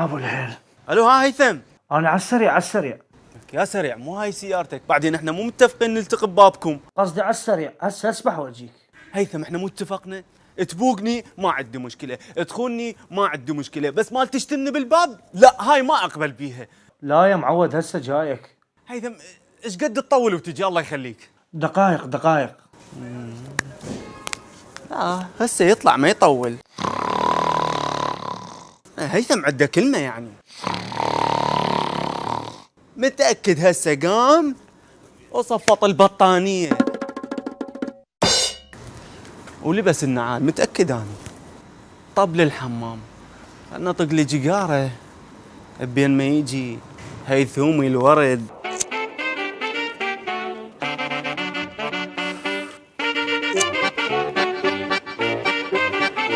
ابو الهيل. الو، ها هيثم. انا على السريع على السريع. يا سريع، مو هاي سيارتك، بعدين احنا مو متفقين نلتقي ببابكم. قصدي على السريع، هسه اسبح واجيك. هيثم احنا مو اتفقنا؟ تبوقني ما عندي مشكله، تخونني ما عندي مشكله، بس مال تشتمني بالباب لا، هاي ما اقبل بيها. لا يا معود، هسه جايك. هيثم ايش قد تطول وتجي؟ الله يخليك. دقائق دقائق. هسه يطلع ما يطول. هيثم عنده كلمه يعني. متاكد هسه قام وصفط البطانيه ولبس النعال، متاكد انا. طب للحمام، نطق لي جيجاره بين ما يجي هيثومي الورد.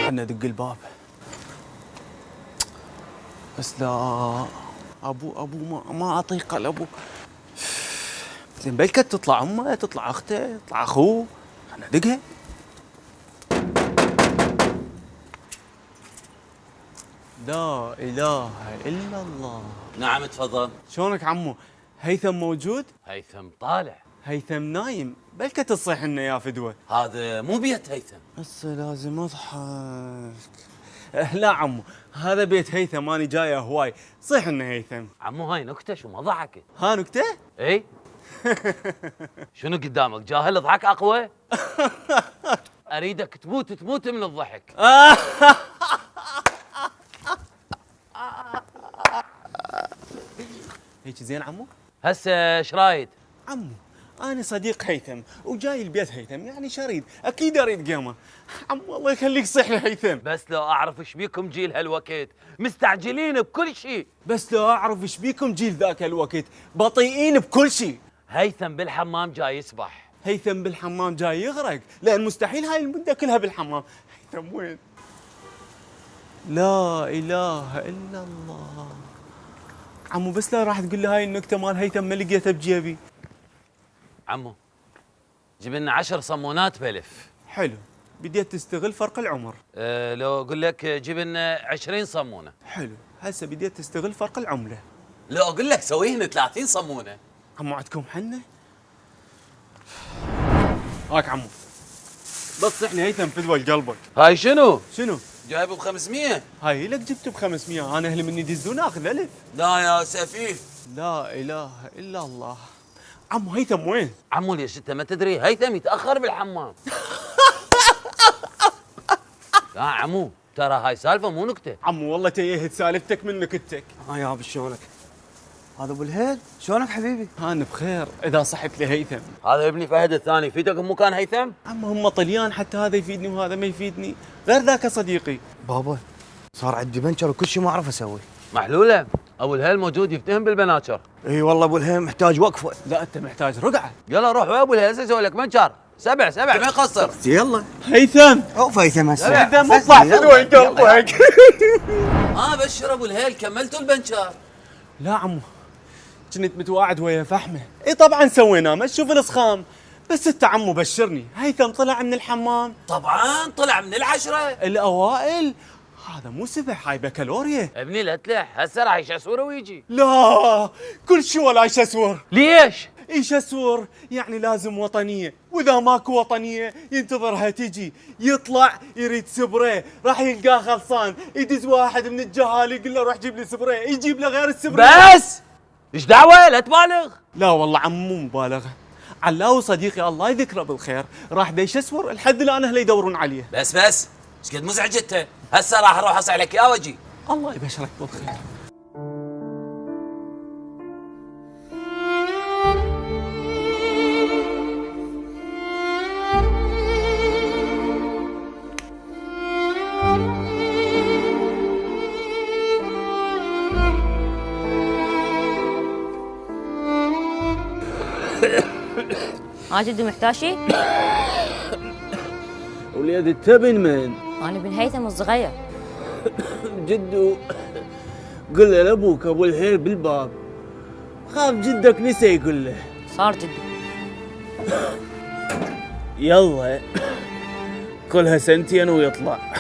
خلنا ندق الباب. بس لا، ابو ما اطيق الابو. زين بلكت تطلع امه، تطلع اخته، تطلع اخوه. خلنا ندقها. لا اله الا الله. نعم تفضل. شلونك عمو؟ هيثم موجود؟ هيثم طالع. هيثم نايم، بلكة تصيح لنا يا فدوة. هذا مو بيت هيثم. هسه لازم اضحك. لا عمو، هذا بيت هيثم، انا جاي هواي، صيح لنا هيثم. عمو هاي نكته، شو ما ضحكت؟ ها نكتة؟ اي. شنو قدامك؟ جاهل اضحك اقوى؟ اريدك تموت من الضحك. هيك زين عمو؟ هسه ايش رايد؟ عمو انا صديق هيثم وجاي البيت هيثم، يعني شريد اكيد اريد قيمه. عمو الله يخليك صح لي هيثم. بس لو اعرف ايش بيكم جيل هالوقت، مستعجلين بكل شيء. بس لو اعرف ايش بيكم جيل ذاك الوقت، بطيئين بكل شيء. هيثم بالحمام جاي يسبح. هيثم بالحمام جاي يغرق، لان مستحيل هاي المده كلها بالحمام. هيثم وين؟ لا اله الا الله. عمو بس لا راح تقول لي هاي النكته مال هيثم ما لقيتها بجيبي. عمو جيب لنا 10 صمونات بلف. حلو، بديت تستغل فرق العمر. لو اقول لك جيب لنا 20 صمونه. حلو، هسه بديت تستغل فرق العمله. لو اقول لك سويهن 30 صمونه. عمو عندكم حنه؟ هاك عمو، بس صحني هيثم فدوى لقلبك. هاي شنو؟ شنو؟ جايبه ب 500. هاي لك جبت ب 500، انا اهل مني يدزون اخذ 1000. لا يا سفيف. لا اله الا الله. عمو هيثم وين؟ عمو ليش انت ما تدري؟ هيثم يتاخر بالحمام. لا عمو ترى هاي سالفه مو نكته. عمو والله تيهت سالفتك من نكتك. يا ابو شلونك؟ هذا ابو الهيل، شلونك حبيبي؟ انا بخير اذا صحت لي هيثم. هذا ابني فهد الثاني، يفيدك بمكان هيثم؟ عمو هم طليان، حتى هذا يفيدني وهذا ما يفيدني، غير ذاك صديقي. بابا صار عندي بنشر وكل شيء ما اعرف اسوي. محلوله، ابو الهيل موجود يفتهم بالبناتشر. اي والله ابو الهيل محتاج وقفه. لا انت محتاج رقعه. يلا روح ويا ابو الهيل هسه اسوي لك بنشر. سبع ما يقصر. يلا هيثم اوف هيثم هسه. هيثم اطلع فدوى قلبك. بشر ابو الهيل كملتوا البنشر. لا عمو، كنت متواعد ويا فحمه. اي طبعا سويناه، ما تشوف الاسخام. بس انت عمو بشرني، هيثم طلع من الحمام. طبعا طلع من العشرة الاوائل. هذا مو سبح، هاي بكالوريا. ابني لا تلح، هسه راح يشسور ويجي. لا كل شيء ولا يشسور. ليش؟ يشسور يعني لازم وطنيه، واذا ماكو وطنيه ينتظرها تجي. يطلع يريد سبراي، راح يلقاه خلصان، يدز واحد من الجهال يقول له روح جيب لي سبراي، يجيب له غير السبراي. بس ايش دعوه؟ لا تبالغ. لا والله عمو مبالغه. علاو صديقي الله يذكره بالخير راح يشسور لحد الان اهله يدورون عليه. بس ايش قد مزعج انت؟ هسه راح اروح اصع لك اياه واجي. الله يبشرك بالخير. جدو محتاشي؟ وليد التبن من؟ أنا بن هيثم الصغير. جدو قل له لابوك ابو الهيل بالباب، خاف جدك نسى يقول له. صار جدو. يلا كلها سنتين ويطلع.